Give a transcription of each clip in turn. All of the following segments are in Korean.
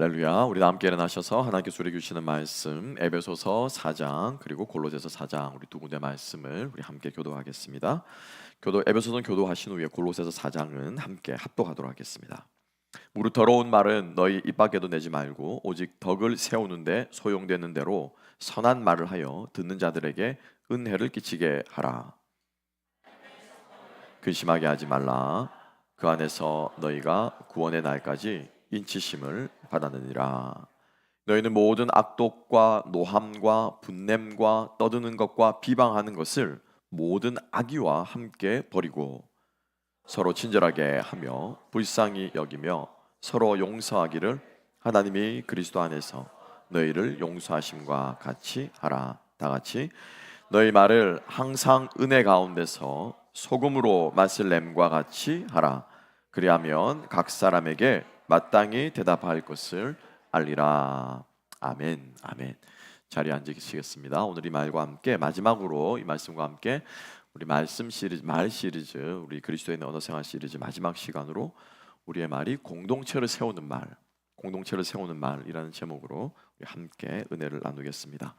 할렐루야. 우리 다 함께 일어나셔서 하나님께 소리 주시는 말씀 에베소서 4장 그리고 골로새서 4장 우리 두 군데 말씀을 우리 함께 교도하겠습니다. 에베소서는 교도하신 후에 골로새서 4장은 함께 합독하도록 하겠습니다. 무릇 더러운 말은 너희 입 밖에도 내지 말고 오직 덕을 세우는데 소용되는 대로 선한 말을 하여 듣는 자들에게 은혜를 끼치게 하라. 근심하게 하지 말라. 그 안에서 너희가 구원의 날까지 인치심을 받았느니라. 너희는 모든 악독과 노함과 분냄과 떠드는 것과 비방하는 것을 모든 악의와 함께 버리고 서로 친절하게 하며 불쌍히 여기며 서로 용서하기를 하나님이 그리스도 안에서 너희를 용서하심과 같이 하라. 다 같이 너희 말을 항상 은혜 가운데서 소금으로 맛을 냄과 같이 하라. 그리하면 각 사람에게 마땅히 대답할 것을 알리라. 아멘. 아멘. 자리에 앉으시겠습니다. 오늘 이 말과 함께 마지막으로 이 말씀과 함께 우리 말씀 시리즈, 말 시리즈, 우리 그리스도인의 언어 생활 시리즈 마지막 시간으로 우리의 말이 공동체를 세우는 말, 공동체를 세우는 말이라는 제목으로 우리 함께 은혜를 나누겠습니다.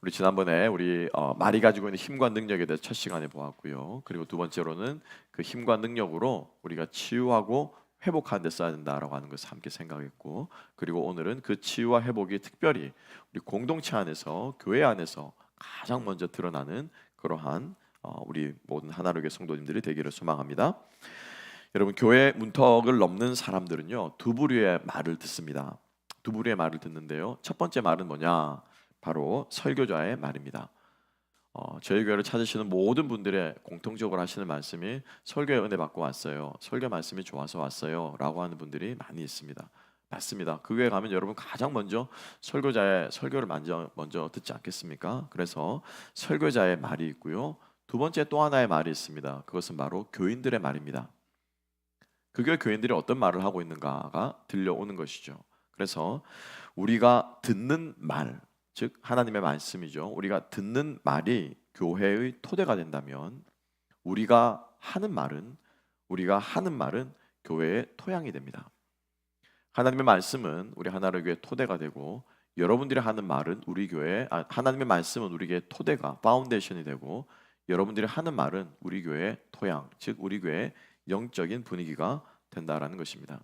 우리 지난번에 우리 말이 가지고 있는 힘과 능력에 대해 첫 시간에 보았고요. 그리고 두 번째로는 그 힘과 능력으로 우리가 치유하고 회복하는 데 써야 된다라고 하는 것을 함께 생각했고, 그리고 오늘은 그 치유와 회복이 특별히 우리 공동체 안에서, 교회 안에서 가장 먼저 드러나는 그러한 우리 모든 하나로교회 성도님들이 되기를 소망합니다. 여러분, 교회 문턱을 넘는 사람들은요 두 부류의 말을 듣습니다. 두 부류의 말을 듣는데요, 첫 번째 말은 뭐냐? 바로 설교자의 말입니다. 저희 교회를 찾으시는 모든 분들의 공통적으로 하시는 말씀이 설교에 은혜 받고 왔어요, 설교 말씀이 좋아서 왔어요 라고 하는 분들이 많이 있습니다. 맞습니다. 그 교회 가면 여러분 가장 먼저 설교자의 설교를 먼저 듣지 않겠습니까? 그래서 설교자의 말이 있고요, 두 번째 또 하나의 말이 있습니다. 그것은 바로 교인들의 말입니다. 그 교회 교인들이 어떤 말을 하고 있는가가 들려오는 것이죠. 그래서 우리가 듣는 말, 즉 하나님의 말씀이죠. 우리가 듣는 말이 교회의 토대가 된다면 우리가 하는 말은 교회의 토양이 됩니다. 하나님의 말씀은 우리 하나로교회의 토대가 되고, 여러분들이 하는 말은 하나님의 말씀은 우리 교회의 토대가 파운데이션이 되고, 여러분들이 하는 말은 우리 교회의 토양, 즉 우리 교회의 영적인 분위기가 된다라는 것입니다.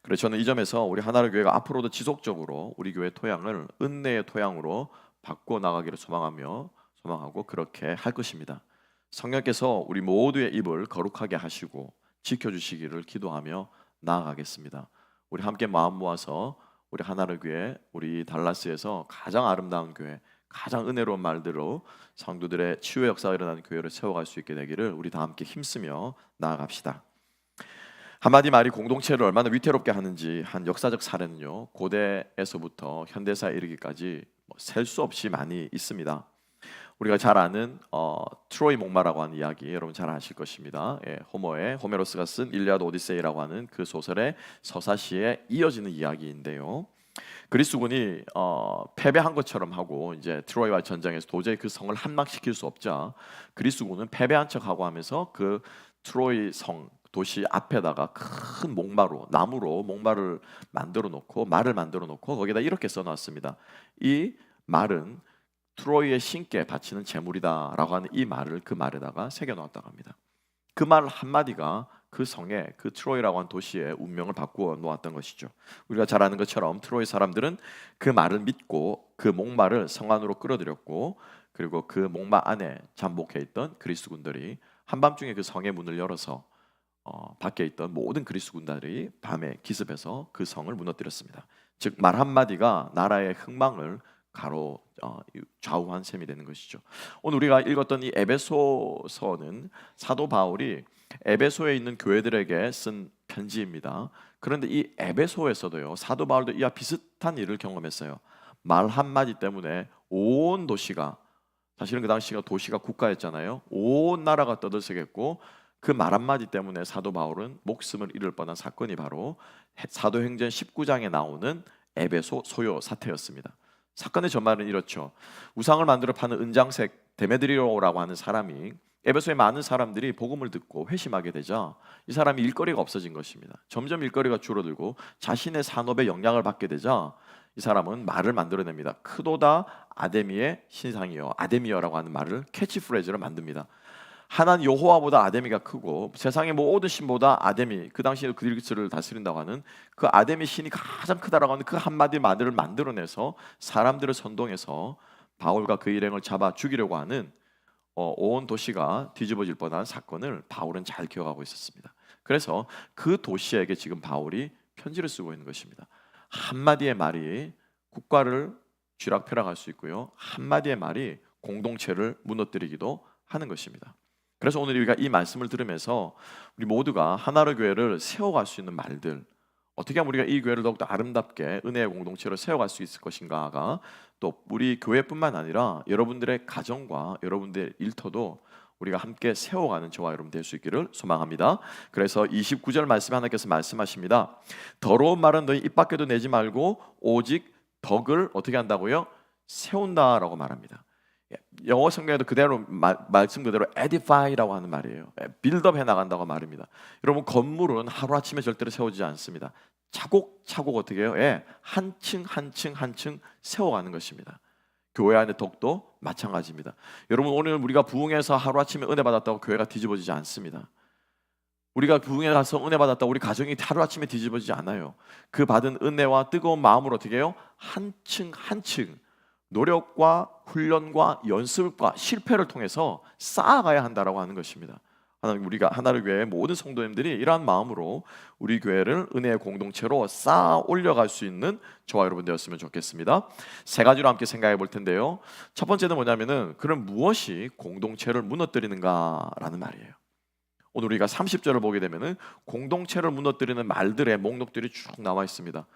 그래서 저는 이 점에서 우리 하나로교회가 앞으로도 지속적으로 우리 교회 토양을 은혜의 토양으로 바꿔 나가기를 소망하고 그렇게 할 것입니다. 성령께서 우리 모두의 입을 거룩하게 하시고 지켜주시기를 기도하며 나아가겠습니다. 우리 함께 마음 모아서 우리 하나로교회, 우리 달라스에서 가장 아름다운 교회, 가장 은혜로운 말대로 성도들의 치유의 역사가 일어나는 교회를 세워갈 수 있게 되기를 우리 다 함께 힘쓰며 나아갑시다. 한마디 말이 공동체를 얼마나 위태롭게 하는지 한 역사적 사례는요, 고대에서부터 현대사에 이르기까지 셀 수 없이 많이 있습니다. 우리가 잘 아는 트로이 목마라고 하는 이야기 여러분 잘 아실 것입니다. 호메로스가 쓴 일리아드 오디세이라고 하는 그 소설의 서사시에 이어지는 이야기인데요, 그리스군이 패배한 것처럼 하고 이제 트로이와 전쟁에서 도저히 그 성을 함락시킬 수 없자 그리스군은 패배한 척하고 하면서 그 트로이 성 도시 앞에다가 큰 나무로 목마를 말을 만들어 놓고 거기다 이렇게 써놨습니다. 이 말은 트로이의 신께 바치는 제물이다라고 하는 이 말을 그 말에다가 새겨 놓았다고 합니다. 그 말 한마디가 그 성에, 그 트로이라고 하는 도시의 운명을 바꾸어 놓았던 것이죠. 우리가 잘 아는 것처럼 트로이 사람들은 그 말을 믿고 그 목마를 성 안으로 끌어들였고, 그리고 그 목마 안에 잠복해 있던 그리스 군들이 한밤중에 그 성의 문을 열어서 밖에 있던 모든 그리스 군단들이 밤에 기습해서 그 성을 무너뜨렸습니다. 즉 말 한마디가 나라의 흥망을 좌우한 셈이 되는 것이죠. 오늘 우리가 읽었던 이 에베소서는 사도 바울이 에베소에 있는 교회들에게 쓴 편지입니다. 그런데 이 에베소에서도요, 사도 바울도 이와 비슷한 일을 경험했어요. 말 한마디 때문에 온 도시가, 사실은 그 당시가 도시가 국가였잖아요, 온 나라가 떠들썩했고, 그 말 한마디 때문에 사도 바울은 목숨을 잃을 뻔한 사건이 바로 사도행전 19장에 나오는 에베소 소요 사태였습니다. 사건의 전말은 이렇죠. 우상을 만들어 파는 은장색 데메드리오라고 하는 사람이 에베소의 많은 사람들이 복음을 듣고 회심하게 되자 이 사람이 일거리가 없어진 것입니다. 점점 일거리가 줄어들고 자신의 산업에 영향을 받게 되자 이 사람은 말을 만들어냅니다. 크도다 아데미의 신상이여, 아데미여라고 하는 말을 캐치프레이즈로 만듭니다. 하나님 여호와보다 아데미가 크고 세상의 모든 신보다 아데미, 그 당시에 그리스를 다스린다고 하는 그 아데미 신이 가장 크다라고 하는 그 한마디 말을 만들어내서 사람들을 선동해서 바울과 그 일행을 잡아 죽이려고 하는 온 도시가 뒤집어질 뻔한 사건을 바울은 잘 기억하고 있었습니다. 그래서 그 도시에게 지금 바울이 편지를 쓰고 있는 것입니다. 한마디의 말이 국가를 쥐락펴락할 수 있고요, 한마디의 말이 공동체를 무너뜨리기도 하는 것입니다. 그래서 오늘 우리가 이 말씀을 들으면서 우리 모두가 하나로 교회를 세워갈 수 있는 말들, 어떻게 하면 우리가 이 교회를 더욱더 아름답게 은혜의 공동체로 세워갈 수 있을 것인가가 또 우리 교회뿐만 아니라 여러분들의 가정과 여러분들의 일터도 우리가 함께 세워가는 저와 여러분 될 수 있기를 소망합니다. 그래서 29절 말씀에 하나님께서 말씀하십니다. 더러운 말은 너희 입 밖에도 내지 말고 오직 덕을 어떻게 한다고요? 세운다라고 말합니다. 영어 성경에도 그대로 말씀 그대로 edify라고 하는 말이에요. 빌드업 해나간다고 말입니다. 여러분, 건물은 하루아침에 절대로 세워지지 않습니다. 차곡차곡 어떻게 해요? 한 층 한 층 한 층 세워가는 것입니다. 교회 안의 덕도 마찬가지입니다. 여러분, 오늘 우리가 부흥해서 하루아침에 은혜 받았다고 교회가 뒤집어지지 않습니다. 우리가 부흥에 가서 은혜 받았다고 우리 가정이 하루아침에 뒤집어지지 않아요. 그 받은 은혜와 뜨거운 마음을 어떻게 해요? 한 층 한 층 노력과 훈련과 연습과 실패를 통해서 쌓아가야 한다라고 하는 것입니다. 하나님, 우리가 하나를 교회의 모든 성도님들이 이러한 마음으로 우리 교회를 은혜의 공동체로 쌓아 올려갈 수 있는 저와 여러분 되었으면 좋겠습니다. 세 가지로 함께 생각해 볼 텐데요. 첫 번째는 뭐냐면은, 그럼 무엇이 공동체를 무너뜨리는가라는 말이에요. 오늘 우리가 30절을 보게 되면은 공동체를 무너뜨리는 말들의 목록들이 쭉 나와 있습니다.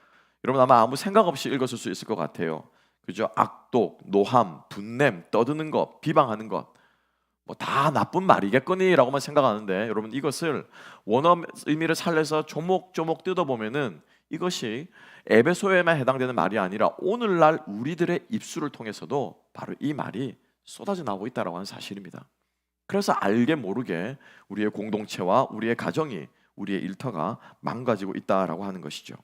여러분 아마 아무 생각 없이 읽었을 수 있을 것 같아요. 그죠? 악독, 노함, 분냄, 떠드는 것, 비방하는 것, 뭐 다 나쁜 말이겠거니라고만 생각하는데, 여러분 이것을 원어 의미를 살려서 조목조목 뜯어보면은 이것이 에베소에만 해당되는 말이 아니라 오늘날 우리들의 입술을 통해서도 바로 이 말이 쏟아져 나오고 있다라고 하는 사실입니다. 그래서 알게 모르게 우리의 공동체와 우리의 가정이, 우리의 일터가 망가지고 있다라고 하는 것이죠.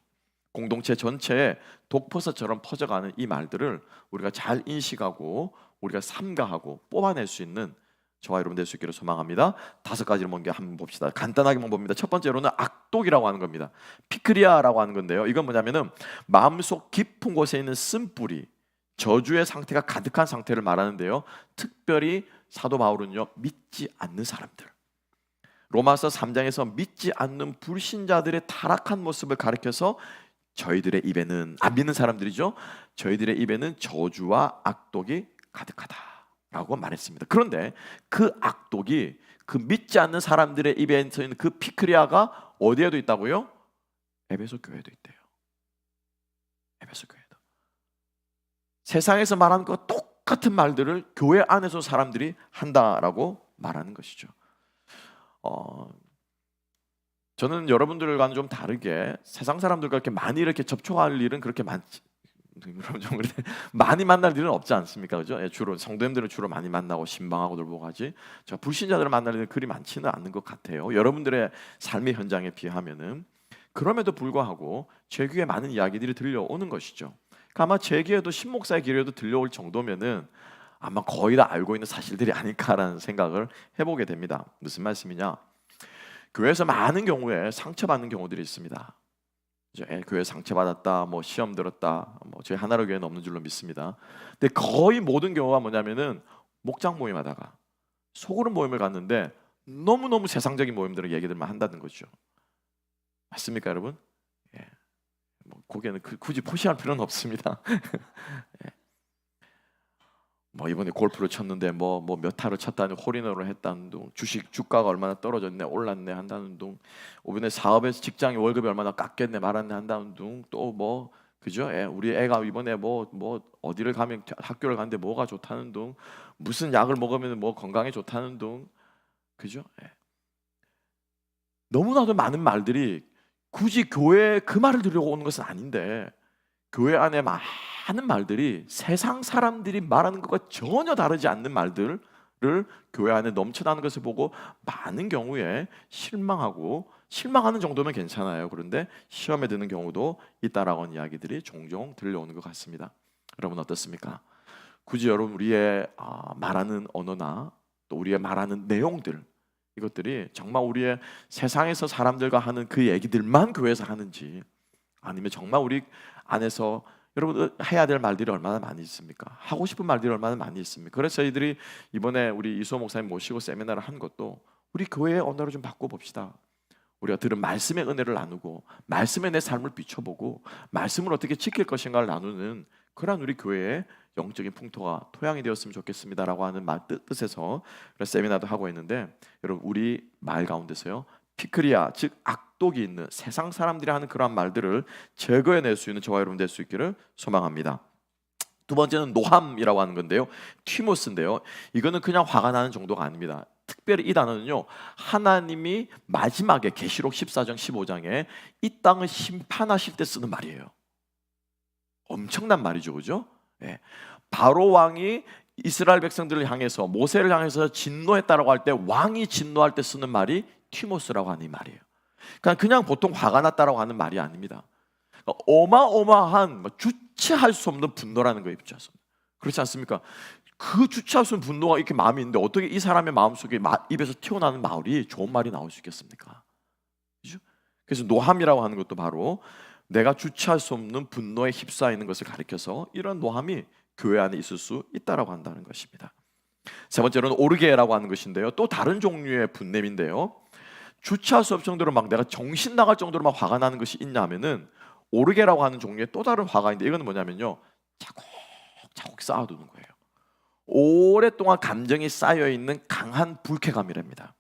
공동체 전체에 독버섯처럼 퍼져가는 이 말들을 우리가 잘 인식하고 우리가 삼가하고 뽑아낼 수 있는 저와 여러분 될 수 있기를 소망합니다. 5가지를 먼저 한번 봅시다. 간단하게만 봅니다. 첫 번째로는 악독이라고 하는 겁니다. 피크리아라고 하는 건데요, 이건 뭐냐면은 마음속 깊은 곳에 있는 쓴뿌리, 저주의 상태가 가득한 상태를 말하는데요, 특별히 사도 바울은요, 믿지 않는 사람들, 로마서 3장에서 믿지 않는 불신자들의 타락한 모습을 가리켜서 저희들의 입에는, 안 믿는 사람들이죠, 저희들의 입에는 저주와 악독이 가득하다라고 말했습니다. 그런데 그 악독이 그 믿지 않는 사람들의 입에 서 있는 그 피크리아가 어디에도 있다고요? 에베소 교회도 있대요. 에베소 교회도. 세상에서 말하는 것 똑같은 말들을 교회 안에서 사람들이 한다라고 말하는 것이죠. 저는 여러분들과는 좀 다르게 세상 사람들과 이렇게 많이 이렇게 접촉할 일은 그렇게 많이 만날 일은 없지 않습니까? 그죠? 주로 성도님들은 주로 많이 만나고 신방하고 놀고 가지, 제가 불신자들을 만날 일은 그리 많지는 않는 것 같아요. 여러분들의 삶의 현장에 비하면은. 그럼에도 불구하고 제 귀에 많은 이야기들이 들려오는 것이죠. 그러니까 아마 제 귀에도 신목사의 귀에도 들려올 정도면은 아마 거의 다 알고 있는 사실들이 아닐까라는 생각을 해보게 됩니다. 무슨 말씀이냐? 교회에서 많은 경우에 상처받는 경우들이 있습니다. 교회 상처받았다, 뭐 시험 들었다, 뭐 저희 하나로 교회는 없는 줄로 믿습니다. 근데 거의 모든 경우가 뭐냐면은 목장 모임하다가 소그룹 모임을 갔는데 너무너무 세상적인 모임들을 얘기들만 한다는 거죠. 맞습니까, 여러분? 뭐 거기에는 굳이 포시할 필요는 없습니다. 뭐 이번에 골프를 쳤는데 뭐 몇 타를 쳤다는, 홀인원을 했다는 둥, 주가가 얼마나 떨어졌네, 올랐네 한다는 둥, 이번에 사업에서 직장의 월급이 얼마나 깎였네 말았네 한다는 둥, 또 뭐 그죠? 우리 애가 이번에 뭐 어디를 가면 학교를 가는데 뭐가 좋다는 둥, 무슨 약을 먹으면 뭐 건강에 좋다는 둥, 그죠? 너무나도 많은 말들이 굳이 교회에 그 말을 들으려고 오는 것은 아닌데, 교회 안에 많은 말들이 세상 사람들이 말하는 것과 전혀 다르지 않는 말들, 교회 안에 넘쳐나는 것을 보고 많은 경우에 실망하는 정도면 괜찮아요. 그런데 시험에 드는 경우도 있다라고 하는 이야기들이 종종 들려오는 것 같습니다. 여러분 어떻습니까? 굳이 여러분 우리의 말하는 언어나 또 우리의 말하는 내용들, 이것들이 정말 우리의 세상에서 사람들과 하는 그 얘기들만 교회에서 하는지, 아니면 정말 우리 안에서 여러분 해야 될 말들이 얼마나 많이 있습니까? 하고 싶은 말들이 얼마나 많이 있습니까? 그래서 저희들이 이번에 우리 이수호 목사님 모시고 세미나를 한 것도 우리 교회의 언어를 좀 바꿔봅시다. 우리가 들은 말씀의 은혜를 나누고 말씀에 내 삶을 비춰보고 말씀을 어떻게 지킬 것인가를 나누는 그러한 우리 교회의 영적인 풍토가 토양이 되었으면 좋겠습니다라고 하는 뜻에서 세미나도 하고 있는데, 여러분 우리 말 가운데서요 피크리아, 즉 악독이 있는 세상 사람들이 하는 그러한 말들을 제거해낼 수 있는 저와 여러분 될 수 있기를 소망합니다. 두 번째는 노함이라고 하는 건데요, 티모스인데요, 이거는 그냥 화가 나는 정도가 아닙니다. 특별히 이 단어는요, 하나님이 마지막에 계시록 14장 15장에 이 땅을 심판하실 때 쓰는 말이에요. 엄청난 말이죠, 그죠? 네. 바로 왕이 이스라엘 백성들을 향해서, 모세를 향해서 진노했다라고 할 때, 왕이 진노할 때 쓰는 말이 티모스라고 하는 이 말이에요. 그냥 보통 화가 났다라고 하는 말이 아닙니다. 어마어마한 주체할 수 없는 분노라는 거예요. 그렇지 않습니까? 그 주체할 수 없는 분노가 이렇게 마음이 있는데 어떻게 이 사람의 마음속에 입에서 튀어나오는 말이 좋은 말이 나올 수 있겠습니까? 그렇죠? 그래서 노함이라고 하는 것도 바로 내가 주체할 수 없는 분노에 휩싸여 있는 것을 가리켜서 이런 노함이 교회 안에 있을 수 있다라고 한다는 것입니다. 세 번째로는 오르게라고 하는 것인데요, 또 다른 종류의 분냄인데요, 주체할 수 없을 정도로 막 내가 정신 나갈 정도로 막 화가 나는 것이 있냐면은 오르게라고 하는 종류의 또 다른 화가 있는데, 이거는 뭐냐면요, 차곡차곡 쌓아두는 거예요. 오랫동안 감정이 쌓여있는 강한 불쾌감이랍니다.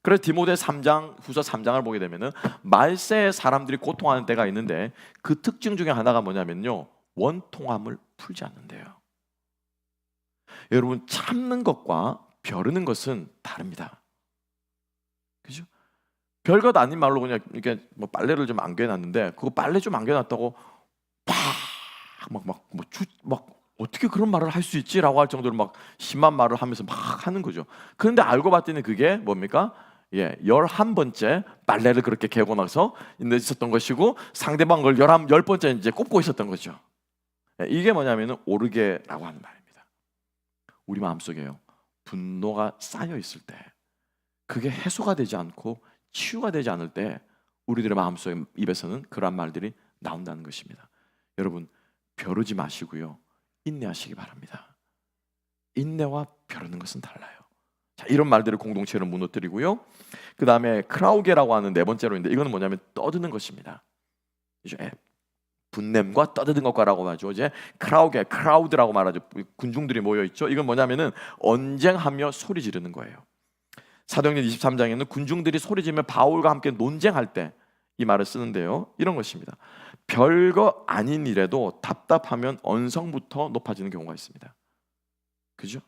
그래서 디모데 3장, 후서 3장을 보게 되면은 말세에 사람들이 고통하는 때가 있는데 그 특징 중에 하나가 뭐냐면요, 원통함을 풀지 않는데요. 여러분 참는 것과 벼르는 것은 다릅니다. 그죠? 별것 아닌 말로 그냥 이렇게 뭐 빨래를 좀 안겨놨는데 그거 빨래 좀 안겨놨다고 막 어떻게 그런 말을 할 수 있지라고 할 정도로 막 심한 말을 하면서 막 하는 거죠. 그런데 알고 봤더니 그게 뭡니까? 11번째 빨래를 그렇게 개고 나서 있었던 것이고 상대방 걸 10번째 이제 꼽고 있었던 거죠. 이게 뭐냐면은 오르게라고 하는 말입니다. 우리 마음속에요, 분노가 쌓여 있을 때, 그게 해소가 되지 않고 치유가 되지 않을 때 우리들의 마음속에, 입에서는 그러한 말들이 나온다는 것입니다. 여러분 벼르지 마시고요, 인내하시기 바랍니다. 인내와 벼르는 것은 달라요. 자, 이런 말들을 공동체로 무너뜨리고요. 그 다음에 크라우게라고 하는 네 번째로 있는데, 이거는 뭐냐면 떠드는 것입니다. 이제 분냄과 떠드는 것과라고 하죠. 이제 크라우게, 크라우드라고 말하죠. 군중들이 모여 있죠. 이건 뭐냐면은 언쟁하며 소리 지르는 거예요. 사도행전 23장에는 군중들이 소리 지르며 바울과 함께 논쟁할 때 이 말을 쓰는데요, 이런 것입니다. 별거 아닌 일에도 답답하면 언성부터 높아지는 경우가 있습니다. 그죠?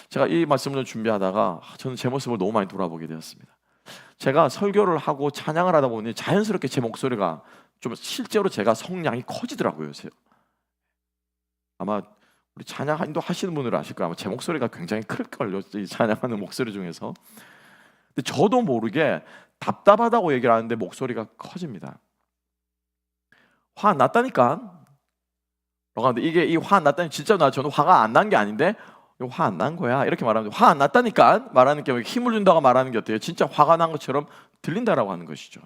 제가 이 말씀을 준비하다가 저는 제 모습을 너무 많이 돌아보게 되었습니다. 제가 설교를 하고 찬양을 하다 보니 자연스럽게 제 목소리가 좀 실제로 제가 성량이 커지더라고요. 아마 우리 찬양 인도하시는 분들은 아실 거예요. 아마 제 목소리가 굉장히 클걸요, 이 찬양하는 목소리 중에서. 근데 저도 모르게 답답하다고 얘기를 하는데 목소리가 커집니다. 화 났다니까. 근데 이게 이 화 났다니 진짜 저는 화가 안 난 게 아닌데 화 안 난 거야 이렇게 말하면, 화 안 났다니까 말하는 게 힘을 준다고 말하는 게 어때요? 진짜 화가 난 것처럼 들린다라고 하는 것이죠.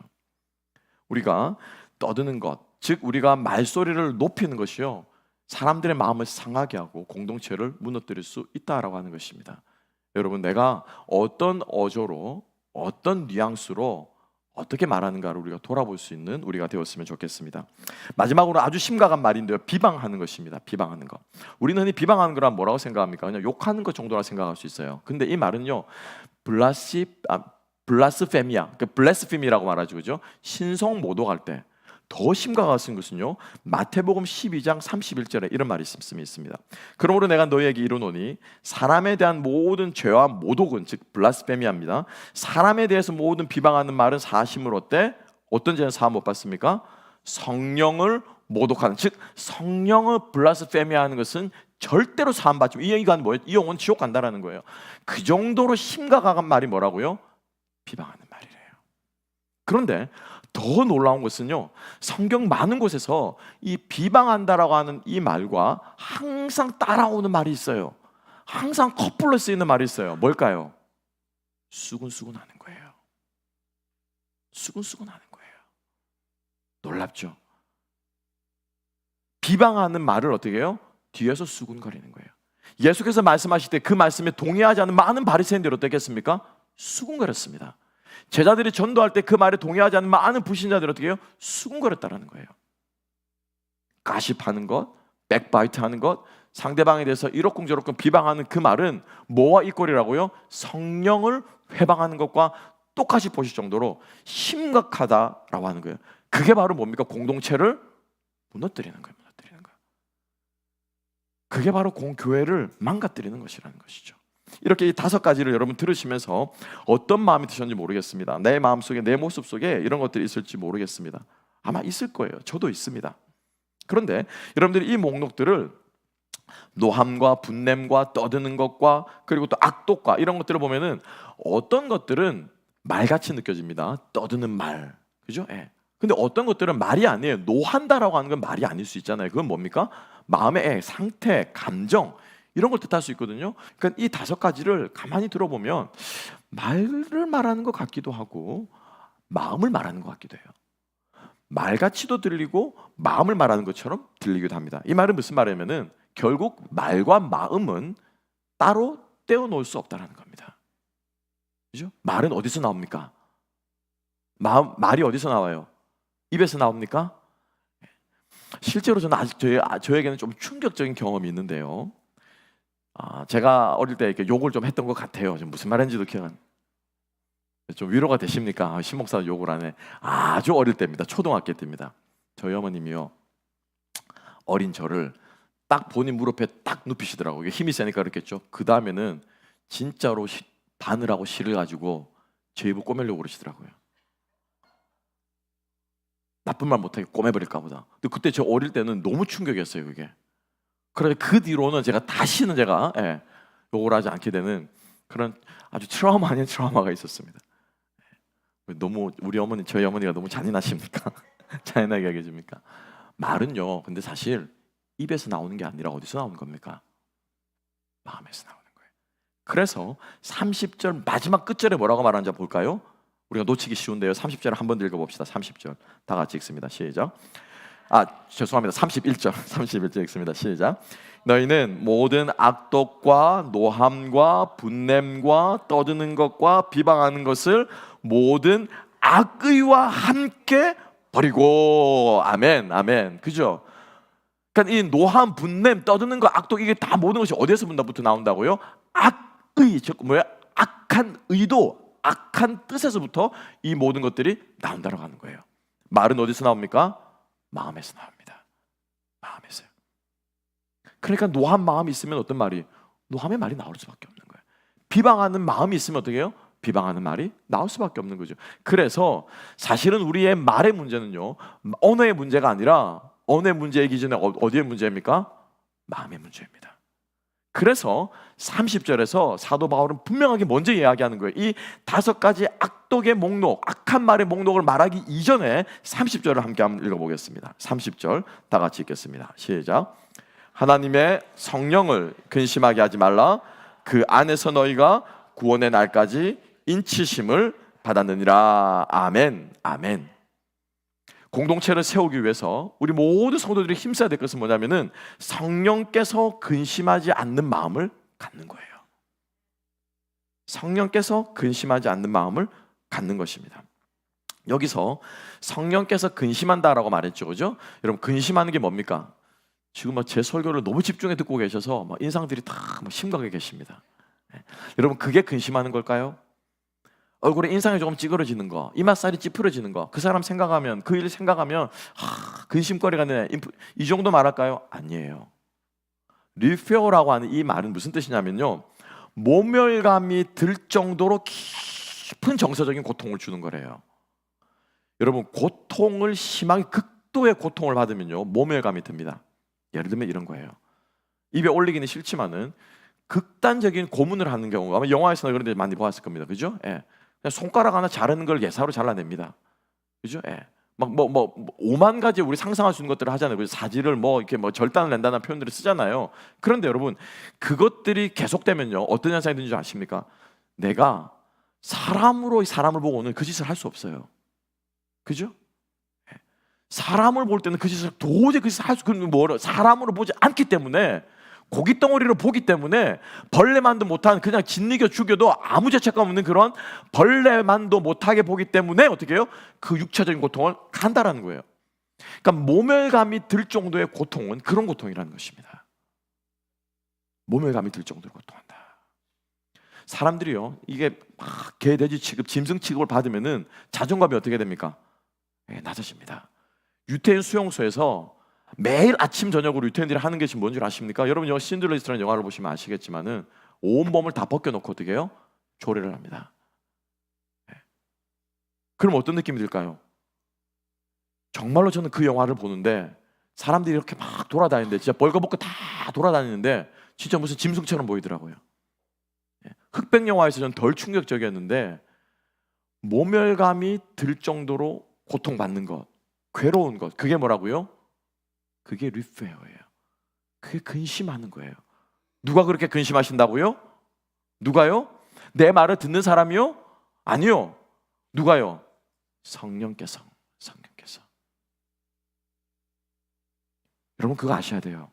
우리가 떠드는 것, 즉 우리가 말소리를 높이는 것이요, 사람들의 마음을 상하게 하고 공동체를 무너뜨릴 수 있다라고 하는 것입니다. 여러분 내가 어떤 어조로, 어떤 뉘앙스로 어떻게 말하는가를 우리가 돌아볼 수 있는 우리가 되었으면 좋겠습니다. 마지막으로 아주 심각한 말인데요, 비방하는 것입니다. 비방하는 것. 우리는 흔히 비방하는 거란 뭐라고 생각합니까? 그냥 욕하는 것 정도라 생각할 수 있어요. 근데 이 말은요, 블라스페미아, 그러니까 블레스피미라고 말하죠, 그죠? 신성 모독할 때 더 심각한 것은요, 마태복음 12장 31절에 이런 말이 있습니다. 그러므로 내가 너희에게 이르노니 사람에 대한 모든 죄와 모독은, 즉 블라스페미아입니다. 사람에 대해서 모든 비방하는 말은 사심을 어떤 죄는 사함 못 받습니까? 성령을 모독하는, 즉 성령을 블라스페미아하는 것은 절대로 사함 받지 이 얘기가 뭐예요? 이 영혼 지옥 간다라는 거예요. 그 정도로 심각한 말이 뭐라고요? 비방하는 말이래요. 그런데 더 놀라운 것은요, 성경 많은 곳에서 이 비방한다라고 하는 이 말과 항상 따라오는 말이 있어요. 항상 커플로 쓰이는 말이 있어요. 뭘까요? 수군수군하는 거예요. 수군수군하는 거예요. 놀랍죠? 비방하는 말을 어떻게 해요? 뒤에서 수군거리는 거예요. 예수께서 말씀하실 때 그 말씀에 동의하지 않는 많은 바리새인들이 어떻게 했습니까? 수군거렸습니다. 제자들이 전도할 때 그 말에 동의하지 않는 많은 불신자들이 어떻게 해요? 수군거렸다라는 거예요. 가십하는 것, 백바이트하는 것, 상대방에 대해서 이러쿵저러쿵 비방하는 그 말은 뭐와 이꼴이라고요? 성령을 회방하는 것과 똑같이 보실 정도로 심각하다라고 하는 거예요. 그게 바로 뭡니까? 공동체를 무너뜨리는 거예요. 무너뜨리는 거예요. 그게 바로 공교회를 망가뜨리는 것이라는 것이죠. 이렇게 이 5가지를 여러분 들으시면서 어떤 마음이 드셨는지 모르겠습니다. 내 마음속에, 내 모습 속에 이런 것들이 있을지 모르겠습니다. 아마 있을 거예요. 저도 있습니다. 그런데 여러분들이 이 목록들을 노함과 분냄과 떠드는 것과 그리고 또 악독과 이런 것들을 보면은 어떤 것들은 말같이 느껴집니다. 떠드는 말, 그죠? 예. 근데 어떤 것들은 말이 아니에요. 노한다라고 하는 건 말이 아닐 수 있잖아요. 그건 뭡니까? 마음의 상태, 감정 이런 걸 뜻할 수 있거든요. 그러니까 이 5가지를 가만히 들어보면 말을 말하는 것 같기도 하고 마음을 말하는 것 같기도 해요. 말같이도 들리고 마음을 말하는 것처럼 들리기도 합니다. 이 말은 무슨 말이냐면은 결국 말과 마음은 따로 떼어놓을 수 없다는 겁니다. 그죠? 말은 어디서 나옵니까? 말이 어디서 나와요? 입에서 나옵니까? 실제로 저는 아직 저에게는 좀 충격적인 경험이 있는데요. 제가 어릴 때 이렇게 욕을 좀 했던 것 같아요. 무슨 말인지도 좀 위로가 되십니까? 신목사 욕을 하네. 아주 어릴 때입니다. 초등학교 때입니다. 저희 어머님이요, 어린 저를 딱 본인 무릎에 딱 눕히시더라고요. 힘이 세니까 그렇겠죠. 그 다음에는 진짜로 바늘하고 실을 가지고 제 입을 꼬매려고 그러시더라고요. 나쁜 말 못하게 꼬매버릴까 보다. 근데 그때 저 어릴 때는 너무 충격이었어요, 그게. 그래서 그 뒤로는 다시는 욕을 하지 않게 되는 그런 아주 트라우마 아닌 트라우마가 있었습니다. 너무 저희 어머니가 너무 잔인하십니까? 잔인하게 얘기해 줍니까? 말은요, 근데 사실 입에서 나오는 게 아니라 어디서 나오는 겁니까? 마음에서 나오는 거예요. 그래서 30절 마지막 끝절에 뭐라고 말하는지 볼까요? 우리가 놓치기 쉬운데요. 30절을 한 번 더 읽어봅시다. 30절 다 같이 읽습니다. 시작. 죄송합니다. 31절 읽습니다. 시작. 너희는 모든 악독과 노함과 분냄과 떠드는 것과 비방하는 것을 모든 악의와 함께 버리고. 아멘, 아멘. 그죠? 그러니까 이 노함, 분냄, 떠드는 것, 악독 이게 다 모든 것이 어디서부터 나온다고요? 악의, 즉 악한 의도, 악한 뜻에서부터 이 모든 것들이 나온다고 하는 거예요. 말은 어디서 나옵니까? 마음에서 나옵니다. 마음에서요. 그러니까 노한 마음이 있으면 어떤 말이? 노함의 말이 나올 수밖에 없는 거예요. 비방하는 마음이 있으면 어떻게 해요? 비방하는 말이 나올 수밖에 없는 거죠. 그래서 사실은 우리의 말의 문제는요, 언어의 문제가 아니라 언어의 문제의 기준은 어디의 문제입니까? 마음의 문제입니다. 그래서 30절에서 사도 바울은 분명하게 먼저 이야기하는 거예요. 이 5가지 악독의 목록, 악한 말의 목록을 말하기 이전에 30절을 함께 한번 읽어보겠습니다. 30절 다 같이 읽겠습니다. 시작. 하나님의 성령을 근심하게 하지 말라. 그 안에서 너희가 구원의 날까지 인치심을 받았느니라. 아멘, 아멘. 공동체를 세우기 위해서 우리 모든 성도들이 힘써야 될 것은 뭐냐면은 성령께서 근심하지 않는 마음을 갖는 거예요. 성령께서 근심하지 않는 마음을 갖는 것입니다. 여기서 성령께서 근심한다라고 말했죠, 그죠? 여러분 근심하는 게 뭡니까? 지금 제 설교를 너무 집중해 듣고 계셔서 인상들이 다 심각하게 계십니다. 여러분 그게 근심하는 걸까요? 얼굴에 인상이 조금 찌그러지는 거, 이맛살이 찌푸려지는 거, 그 사람 생각하면, 그 일 생각하면 근심거리가 되네. 이 정도 말할까요? 아니에요. 리페어라고 하는 이 말은 무슨 뜻이냐면요, 모멸감이 들 정도로 깊은 정서적인 고통을 주는 거래요. 여러분 고통을 심하게 극도의 고통을 받으면요 모멸감이 듭니다. 예를 들면 이런 거예요. 입에 올리기는 싫지만은 극단적인 고문을 하는 경우, 아마 영화에서나 그런 데 많이 보았을 겁니다. 그죠? 예. 그냥 손가락 하나 자르는 걸 예사로 잘라냅니다. 그죠? 예. 막 오만 가지 우리 상상할 수 있는 것들을 하잖아요. 그래서 사지를 이렇게 절단을 낸다는 표현들을 쓰잖아요. 그런데 여러분, 그것들이 계속되면요, 어떤 현상이 되는지 아십니까? 내가 사람으로 사람을 보고는 그 짓을 할 수 없어요. 그죠? 예. 사람을 볼 때는 그 짓을 도저히 그 짓을 할 수, 사람으로 보지 않기 때문에, 고기 덩어리로 보기 때문에 벌레만도 못한, 그냥 짓이겨 죽여도 아무 죄책감 없는 그런 벌레만도 못하게 보기 때문에 어떻게 해요? 그 육체적인 고통을 간다라는 거예요. 그러니까 모멸감이 들 정도의 고통은 그런 고통이라는 것입니다. 모멸감이 들 정도로 고통한다. 사람들이요, 이게 막 개, 돼지 취급, 짐승 취급을 받으면은 자존감이 어떻게 됩니까? 낮아집니다. 유태인 수용소에서 매일 아침 저녁으로 유태인들이 하는 것이 뭔 줄 아십니까? 여러분 영화 신들러리스트라는 영화를 보시면 아시겠지만은 온몸을 다 벗겨놓고 어떻게 해요? 조례를 합니다. 그럼 어떤 느낌이 들까요? 정말로 저는 그 영화를 보는데 사람들이 이렇게 막 돌아다니는데, 진짜 벌거벗고 다 돌아다니는데 진짜 무슨 짐승처럼 보이더라고요. 흑백 영화에서 전 덜 충격적이었는데, 모멸감이 들 정도로 고통받는 것, 괴로운 것, 그게 뭐라고요? 그게 리페어예요. 그게 근심하는 거예요. 누가 그렇게 근심하신다고요? 누가요? 내 말을 듣는 사람이요? 아니요. 누가요? 성령께서. 여러분 그거 아셔야 돼요.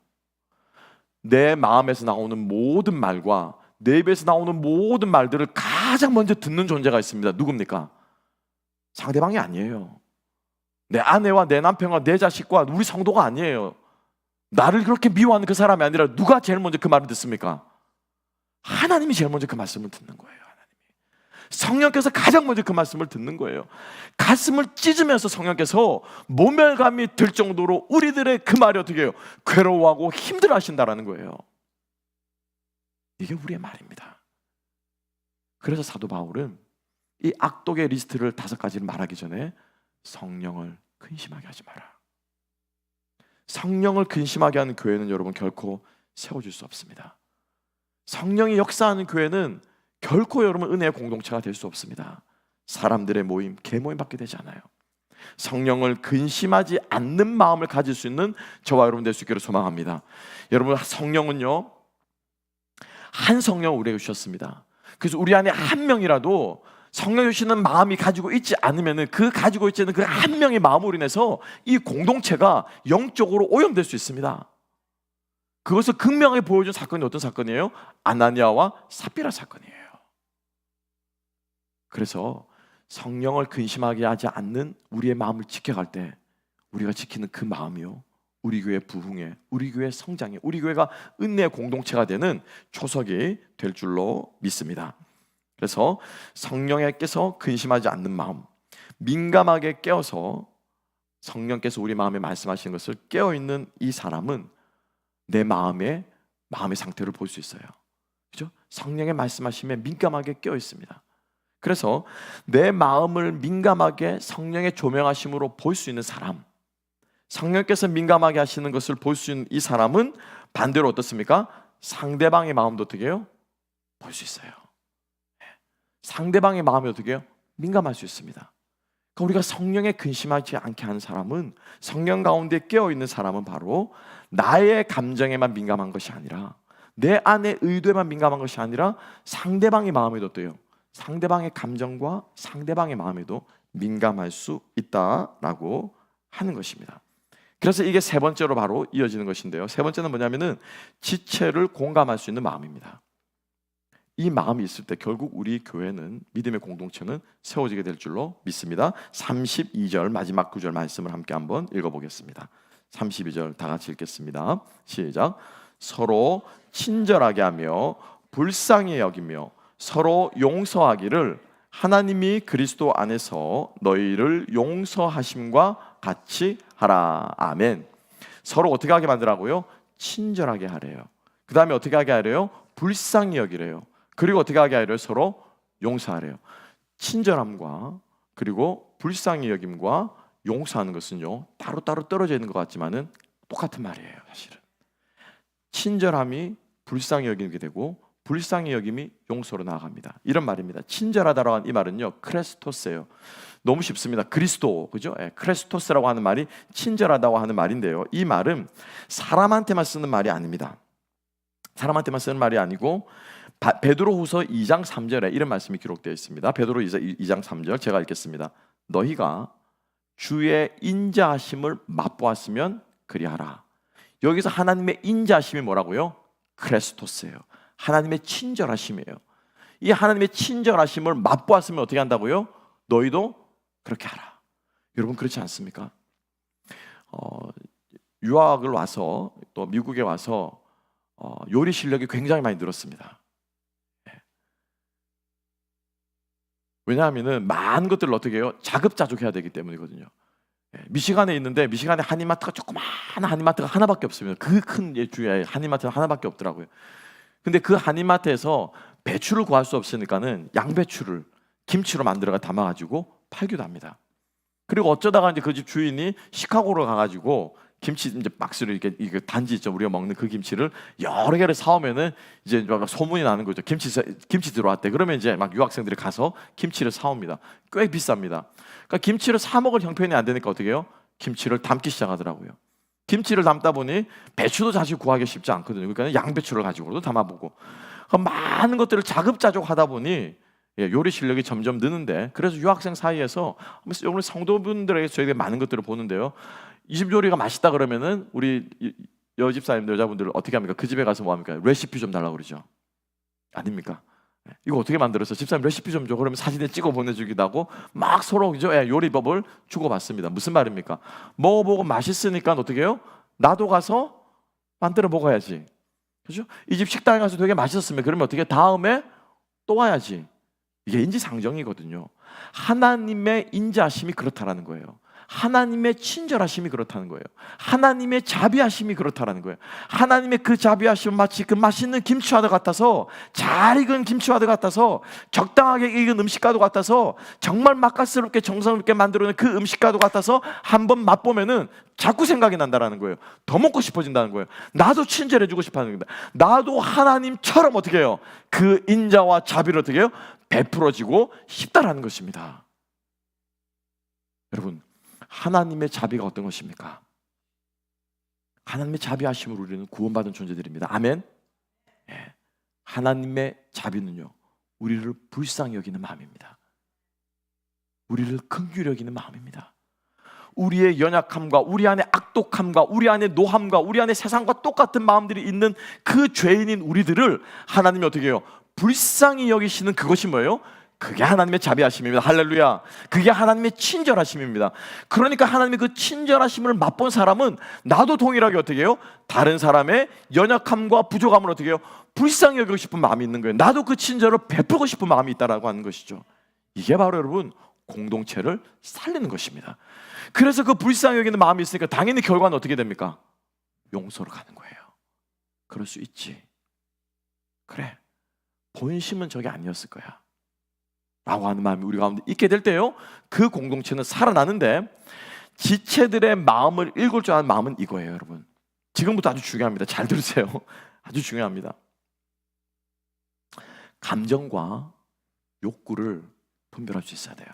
내 마음에서 나오는 모든 말과 내 입에서 나오는 모든 말들을 가장 먼저 듣는 존재가 있습니다. 누굽니까? 상대방이 아니에요. 내 아내와 내 남편과 내 자식과 우리 성도가 아니에요. 나를 그렇게 미워하는 그 사람이 아니라 누가 제일 먼저 그 말을 듣습니까? 하나님이 제일 먼저 그 말씀을 듣는 거예요. 하나님이. 성령께서 가장 먼저 그 말씀을 듣는 거예요. 가슴을 찢으면서 성령께서 모멸감이 들 정도로 우리들의 그 말이 어떻게 해요? 괴로워하고 힘들어 하신다라는 거예요. 이게 우리의 말입니다. 그래서 사도 바울은 이 악독의 리스트를 5가지를 말하기 전에 성령을 근심하게 하지 마라. 성령을 근심하게 하는 교회는 여러분 결코 세워질 수 없습니다. 성령이 역사하는 교회는 결코 여러분 은혜의 공동체가 될 수 없습니다. 사람들의 모임, 개모임밖에 되지 않아요. 성령을 근심하지 않는 마음을 가질 수 있는 저와 여러분 될 수 있기를 소망합니다. 여러분, 성령은요, 한 성령 우리에게 주셨습니다. 그래서 우리 안에 한 명이라도 성령 주시는 마음이 가지고 있지 않으면 그 가지고 있지 않은 그 한 명의 마음으로 인해서 이 공동체가 영적으로 오염될 수 있습니다. 그것을 극명하게 보여준 사건이 어떤 사건이에요? 아나니아와 삽비라 사건이에요. 그래서 성령을 근심하게 하지 않는 우리의 마음을 지켜갈 때 우리가 지키는 그 마음이요, 우리 교회 부흥에, 우리 교회 성장에, 우리 교회가 은혜의 공동체가 되는 초석이 될 줄로 믿습니다. 그래서 성령께서 근심하지 않는 마음, 민감하게 깨어서 성령께서 우리 마음에 말씀하시는 것을 깨어있는 이 사람은 내 마음의 상태를 볼 수 있어요. 그죠? 성령의 말씀하심에 민감하게 깨어 있습니다. 그래서 내 마음을 민감하게 성령의 조명하심으로 볼 수 있는 사람, 성령께서 민감하게 하시는 것을 볼 수 있는 이 사람은 반대로 어떻습니까? 상대방의 마음도 어떻게 해요? 볼 수 있어요. 상대방의 마음이 어떻게 해요? 민감할 수 있습니다. 그러니까 우리가 성령에 근심하지 않게 하는 사람은, 성령 가운데 깨어있는 사람은 바로 나의 감정에만 민감한 것이 아니라, 내 안의 의도에만 민감한 것이 아니라 상대방의 마음에도 어때요? 상대방의 감정과 상대방의 마음에도 민감할 수 있다라고 하는 것입니다. 그래서 이게 3번째로 바로 이어지는 것인데요, 3번째는 뭐냐면은 지체를 공감할 수 있는 마음입니다. 이 마음이 있을 때 결국 우리 교회는, 믿음의 공동체는 세워지게 될 줄로 믿습니다. 32절 마지막 구절 말씀을 함께 한번 읽어보겠습니다. 32절 다 같이 읽겠습니다. 시작. 서로 친절하게 하며 불쌍히 여기며 서로 용서하기를 하나님이 그리스도 안에서 너희를 용서하심과 같이 하라. 아멘. 서로 어떻게 하게 만들라고요? 친절하게 하래요. 그 다음에 어떻게 하게 하래요? 불쌍히 여기래요. 그리고 어떻게 하게 하래요? 서로 용서하래요. 친절함과 그리고 불쌍히 여김과 용서하는 것은요, 따로따로 떨어져 있는 것 같지만은 똑같은 말이에요. 사실은 친절함이 불쌍히 여기게 되고 불쌍히 여김이 용서로 나아갑니다. 이런 말입니다. 친절하다라고 하는 이 말은요, 크레스토스예요. 너무 쉽습니다. 그리스도, 그죠? 크레스토스라고 하는 말이 친절하다고 하는 말인데요. 이 말은 사람한테만 쓰는 말이 아닙니다. 사람한테만 쓰는 말이 아니고 베드로후서 2장 3절에 이런 말씀이 기록되어 있습니다. 베드로 2장 3절 제가 읽겠습니다. 너희가 주의 인자하심을 맛보았으면 그리하라. 여기서 하나님의 인자하심이 뭐라고요? 크레스토스예요. 하나님의 친절하심이에요. 이 하나님의 친절하심을 맛보았으면 어떻게 한다고요? 너희도 그렇게 하라. 여러분 그렇지 않습니까? 유학을 와서 또 미국에 와서 요리 실력이 굉장히 많이 늘었습니다. 왜냐하면 많은 것들을 어떻게 해요? 자급자족해야 되기 때문이거든요. 미시간에 있는데 미시간에 한인마트가 조그마한 한인마트가 하나밖에 없습니다. 그 큰 주에 한인마트가 하나밖에 없더라고요. 근데 그 한인마트에서 배추를 구할 수 없으니까는 양배추를 김치로 만들어가 담아가지고 팔기도 합니다. 그리고 어쩌다가 이제 그 집 주인이 시카고로 가가지고 김치 이제 박스를 이렇게 단지 있죠, 우리가 먹는 그 김치를 여러 개를 사오면은 이제 막 소문이 나는 거죠. 김치 들어왔대. 그러면 이제 막 유학생들이 가서 김치를 사옵니다. 꽤 비쌉니다. 그러니까 김치를 사 먹을 형편이 안 되니까 어떻게 해요? 김치를 담기 시작하더라고요. 김치를 담다 보니 배추도 사실 구하기 쉽지 않거든요. 그러니까 양배추를 가지고도 담아보고 많은 것들을 자급자족하다 보니 요리 실력이 점점 느는데, 그래서 유학생 사이에서 오늘 성도분들에게 저희가 많은 것들을 보는데요. 이 집 요리가 맛있다 그러면은 우리 여집사님들 여자분들 어떻게 합니까? 그 집에 가서 뭐 합니까? 레시피 좀 달라고 그러죠. 아닙니까? 이거 어떻게 만들었어? 집사님 레시피 좀 줘. 그러면 사진에 찍어 보내주기도 하고 막 서로 그죠? 요리법을 주고받습니다. 무슨 말입니까? 먹어보고 맛있으니까 어떻게 해요? 나도 가서 만들어 먹어야지. 그죠? 이 집 식당에 가서 되게 맛있었으면 그러면 어떻게 다음에 또 와야지. 이게 인지상정이거든요. 하나님의 인자하심이 그렇다라는 거예요. 하나님의 친절하심이 그렇다는 거예요. 하나님의 자비하심이 그렇다는 거예요. 하나님의 그 자비하심은 마치 그 맛있는 김치와도 같아서, 잘 익은 김치와도 같아서, 적당하게 익은 음식과도 같아서, 정말 맛깔스럽게 정성스럽게 만들어낸 그 음식과도 같아서 한번 맛보면은 자꾸 생각이 난다라는 거예요. 더 먹고 싶어진다는 거예요. 나도 친절해주고 싶어하는 겁니다. 나도 하나님처럼 어떻게 해요? 그 인자와 자비를 어떻게 해요? 베풀어지고 싶다라는 것입니다. 여러분, 하나님의 자비가 어떤 것입니까? 하나님의 자비하심으로 우리는 구원받은 존재들입니다. 아멘. 예. 하나님의 자비는요, 우리를 불쌍히 여기는 마음입니다. 우리를 긍휼히 여기는 마음입니다. 우리의 연약함과 우리 안에 악독함과 우리 안에 노함과 우리 안에 세상과 똑같은 마음들이 있는 그 죄인인 우리들을 하나님이 어떻게 해요? 불쌍히 여기시는 그것이 뭐예요? 그게 하나님의 자비하심입니다. 할렐루야. 그게 하나님의 친절하심입니다. 그러니까 하나님의 그 친절하심을 맛본 사람은 나도 동일하게 어떻게 해요? 다른 사람의 연약함과 부족함을 어떻게 해요? 불쌍히 여기고 싶은 마음이 있는 거예요. 나도 그 친절을 베풀고 싶은 마음이 있다라고 하는 것이죠. 이게 바로 여러분 공동체를 살리는 것입니다. 그래서 그 불쌍히 여기는 마음이 있으니까 당연히 결과는 어떻게 됩니까? 용서로 가는 거예요. 그럴 수 있지. 그래, 본심은 저게 아니었을 거야 라고 하는 마음이 우리 가운데 있게 될 때요, 그 공동체는 살아나는데, 지체들의 마음을 읽을 줄 아는 마음은 이거예요. 여러분, 지금부터 아주 중요합니다. 잘 들으세요. 아주 중요합니다. 감정과 욕구를 분별할 수 있어야 돼요.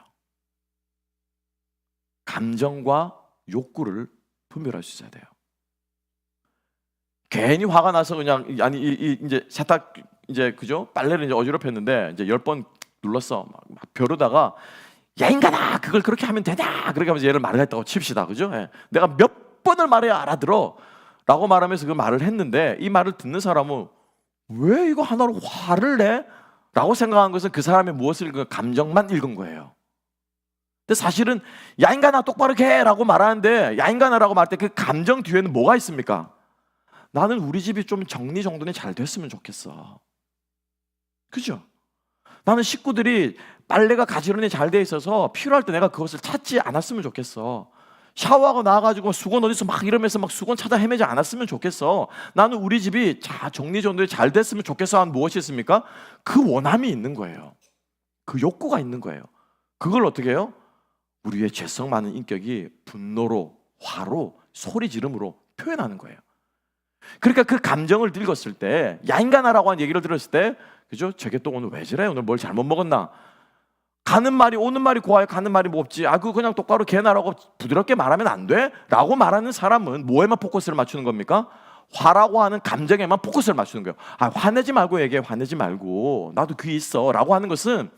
감정과 욕구를 분별할 수 있어야 돼요. 괜히 화가 나서 그냥 이제 세탁 이제 그죠? 빨래를 이제 어지럽혔는데 이제 10번 눌렀어. 막 벼르다가 야 인간아 그걸 그렇게 하면 되냐? 그렇게 하면서 얘를 말했다고 칩시다. 그죠? 내가 몇 번을 말해야 알아들어 라고 말하면서 그 말을 했는데, 이 말을 듣는 사람은 왜 이거 하나로 화를 내? 라고 생각한 것은 그 사람의 무엇을 읽은, 감정만 읽은 거예요. 근데 사실은 야 인간아 똑바로 해 라고 말하는데, 야 인간아라고 말할 때 그 감정 뒤에는 뭐가 있습니까? 나는 우리 집이 좀 정리정돈이 잘 됐으면 좋겠어. 그죠? 나는 식구들이 빨래가 가지런히 잘 돼 있어서 필요할 때 내가 그것을 찾지 않았으면 좋겠어. 샤워하고 나와가지고 수건 어디서 막 이러면서 막 수건 찾아 헤매지 않았으면 좋겠어. 나는 우리 집이 정리정돈이 잘 됐으면 좋겠어 하는 무엇이 있습니까? 그 원함이 있는 거예요. 그 욕구가 있는 거예요. 그걸 어떻게 해요? 우리의 죄성 많은 인격이 분노로, 화로, 소리 지름으로 표현하는 거예요. 그러니까 그 감정을 읽었을 때, 야 인간아라고 한 얘기를 들었을 때, 그죠? 저게 또 오늘 왜 저래? 오늘 뭘 잘못 먹었나? 가는 말이 오는 말이 고와요. 가는 말이 뭐 없지. 그거 그냥 똑바로 개나라고 부드럽게 말하면 안 돼? 라고 말하는 사람은 뭐에만 포커스를 맞추는 겁니까? 화라고 하는 감정에만 포커스를 맞추는 거예요. 화내지 말고 얘기해. 화내지 말고. 나도 귀 있어. 라고 하는 것은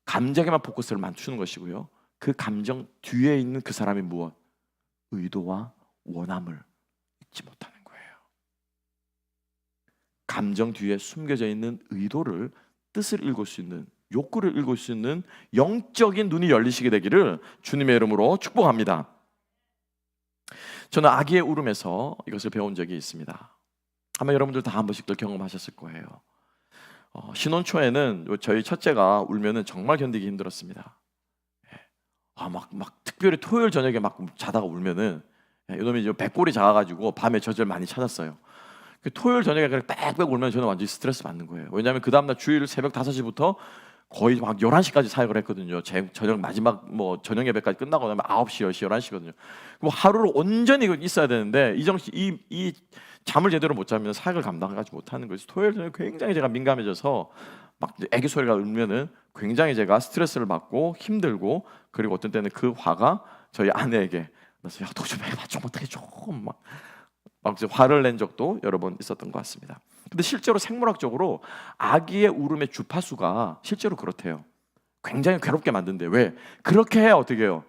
감정에만 포커스를 맞추는 것이고요. 그 감정 뒤에 있는 그 사람이 무엇? 의도와 원함을 잊지 못하는 거예요. 감정 뒤에 숨겨져 있는 의도를, 뜻을 읽을 수 있는, 욕구를 읽을 수 있는 영적인 눈이 열리시게 되기를 주님의 이름으로 축복합니다. 저는 아기의 울음에서 이것을 배운 적이 있습니다. 아마 여러분들 다 한 번씩도 경험하셨을 거예요. 신혼 초에는 저희 첫째가 울면은 정말 견디기 힘들었습니다. 막 특별히 토요일 저녁에 막 자다가 울면은, 이놈이 이제 배꼽이 작아가지고 밤에 젖을 많이 찾았어요. 토요일 저녁에 그냥 빽빽 울면 저는 완전히 스트레스 받는 거예요. 왜냐하면 그 다음날 주일 새벽 5시부터 거의 막 11시까지 사역을 했거든요. 저녁 마지막 저녁 예배까지 끝나고 나면 9시, 10시, 11시거든요. 그럼 하루를 온전히 있어야 되는데 이 잠을 제대로 못 자면 사역을 감당하지 못하는 거예요. 토요일 저녁에 굉장히 제가 민감해져서 막 애기 소리가 울면은 굉장히 제가 스트레스를 받고 힘들고, 그리고 어떤 때는 그 화가 저희 아내에게 그래서 야, 너 좀 해봐, 좀 어떻게 좀 막 화를 낸 적도 여러 번 있었던 것 같습니다. 근데 실제로 생물학적으로 아기의 울음의 주파수가 실제로 그렇대요. 굉장히 괴롭게 만든대. 왜? 그렇게 해야 어떻게 해요?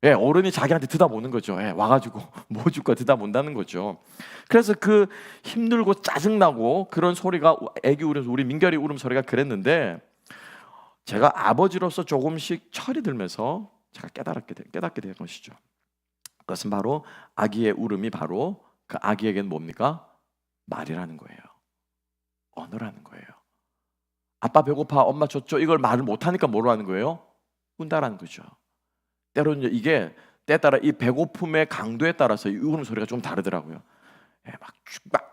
어른이 자기한테 드다보는 거죠. 와가지고 뭐 줄까 드다본다는 거죠. 그래서 그 힘들고 짜증나고 그런 소리가, 애기 울음, 우리 민결이 울음 소리가 그랬는데, 제가 아버지로서 조금씩 철이 들면서 제가 깨닫게 된 것이죠. 그것은 바로 아기의 울음이 바로 그 아기에게는 뭡니까? 말이라는 거예요. 언어라는 거예요. 아빠 배고파, 엄마 줬죠. 이걸 말을 못하니까 뭐로 하는 거예요? 운다라는 거죠. 때로는 이게 때에 따라 이 배고픔의 강도에 따라서 이 울음 소리가 좀 다르더라고요.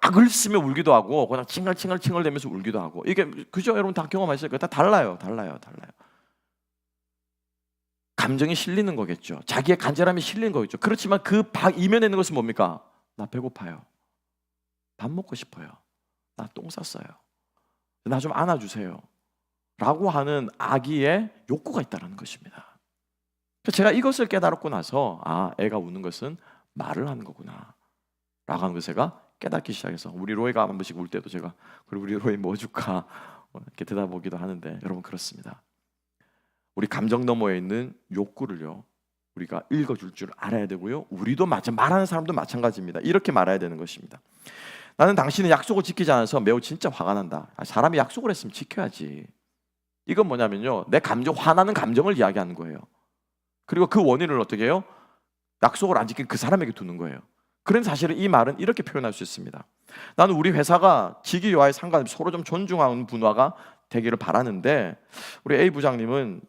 막을 쓰며 울기도 하고, 그냥 칭얼칭얼대면서 울기도 하고. 이게 그죠? 여러분 다 경험하실 거예요. 다 달라요. 감정이 실리는 거겠죠. 자기의 간절함이 실리는 거겠죠. 그렇지만 그 이면에 있는 것은 뭡니까? 나 배고파요. 밥 먹고 싶어요. 나 똥 쌌어요. 나 좀 안아주세요. 라고 하는 아기의 욕구가 있다는 것입니다. 제가 이것을 깨달았고 나서 애가 우는 것은 말을 하는 거구나 라고 하는 것을 제가 깨닫기 시작해서, 우리 로이가 한 번씩 울 때도 제가 그리고 우리 로이 뭐 줄까 이렇게 대답하기도 하는데, 여러분 그렇습니다. 우리 감정 너머에 있는 욕구를요, 우리가 읽어줄 줄 알아야 되고요. 우리도 말하는 사람도 마찬가지입니다. 이렇게 말해야 되는 것입니다. 나는 당신의 약속을 지키지 않아서 매우 진짜 화가 난다. 사람이 약속을 했으면 지켜야지. 이건 뭐냐면요, 내 화나는 감정을 이야기하는 거예요. 그리고 그 원인을 어떻게 해요? 약속을 안 지킨 그 사람에게 두는 거예요. 그런 사실은 이 말은 이렇게 표현할 수 있습니다. 나는 우리 회사가 직위와의 상관없이 서로 좀 존중하는 문화가 되기를 바라는데, 우리 A 부장님은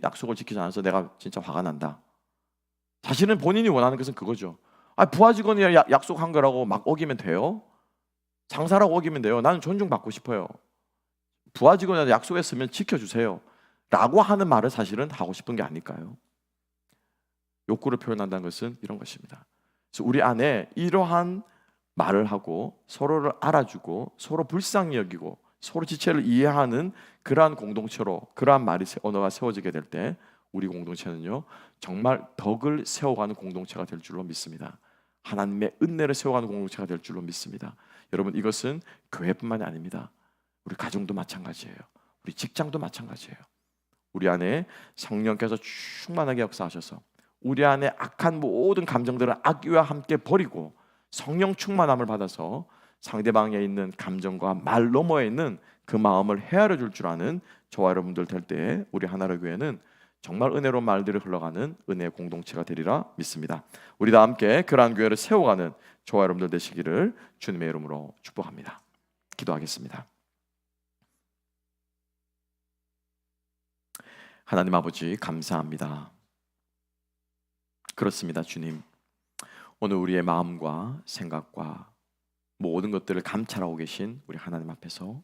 약속을 지키지 않아서 내가 진짜 화가 난다. 사실은 본인이 원하는 것은 그거죠. 부하 직원이 약속한 거라고 막 어기면 돼요? 상사라고 어기면 돼요? 나는 존중받고 싶어요. 부하 직원이 약속했으면 지켜주세요 라고 하는 말을 사실은 하고 싶은 게 아닐까요? 욕구를 표현한다는 것은 이런 것입니다. 그래서 우리 안에 이러한 말을 하고 서로를 알아주고 서로 불쌍히 여기고 서로 지체를 이해하는 그러한 공동체로, 그러한 언어가 세워지게 될 때 우리 공동체는요, 정말 덕을 세워가는 공동체가 될 줄로 믿습니다. 하나님의 은혜를 세워가는 공동체가 될 줄로 믿습니다. 여러분, 이것은 교회뿐만이 아닙니다. 우리 가정도 마찬가지예요. 우리 직장도 마찬가지예요. 우리 안에 성령께서 충만하게 역사하셔서 우리 안에 악한 모든 감정들을 악기와 함께 버리고 성령 충만함을 받아서 상대방에 있는 감정과 말 너머에 있는 그 마음을 헤아려 줄 줄 아는 저와 여러분들 될 때에 우리 하나로 교회는 정말 은혜로운 말들이 흘러가는 은혜의 공동체가 되리라 믿습니다. 우리 다 함께 그러한 교회를 세워가는 저와 여러분들 되시기를 주님의 이름으로 축복합니다. 기도하겠습니다. 하나님 아버지, 감사합니다. 그렇습니다, 주님. 오늘 우리의 마음과 생각과 모든 것들을 감찰하고 계신 우리 하나님 앞에서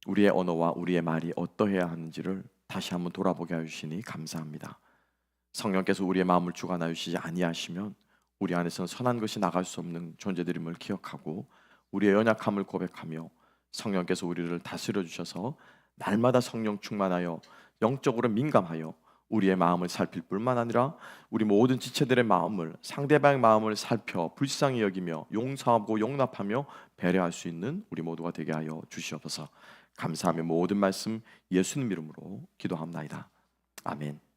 우리의 언어와 우리의 말이 어떠해야 하는지를 다시 한번 돌아보게 하시니 감사합니다. 성령께서 우리의 마음을 주관하여 주시지 아니하시면 우리 안에서는 선한 것이 나갈 수 없는 존재들임을 기억하고 우리의 연약함을 고백하며 성령께서 우리를 다스려 주셔서 날마다 성령 충만하여 영적으로 민감하여 우리의 마음을 살필 뿐만 아니라 우리 모든 지체들의 마음을, 상대방의 마음을 살펴 불쌍히 여기며 용서하고 용납하며 배려할 수 있는 우리 모두가 되게 하여 주시옵소서. 감사하며 모든 말씀 예수님 이름으로 기도합나이다. 아멘.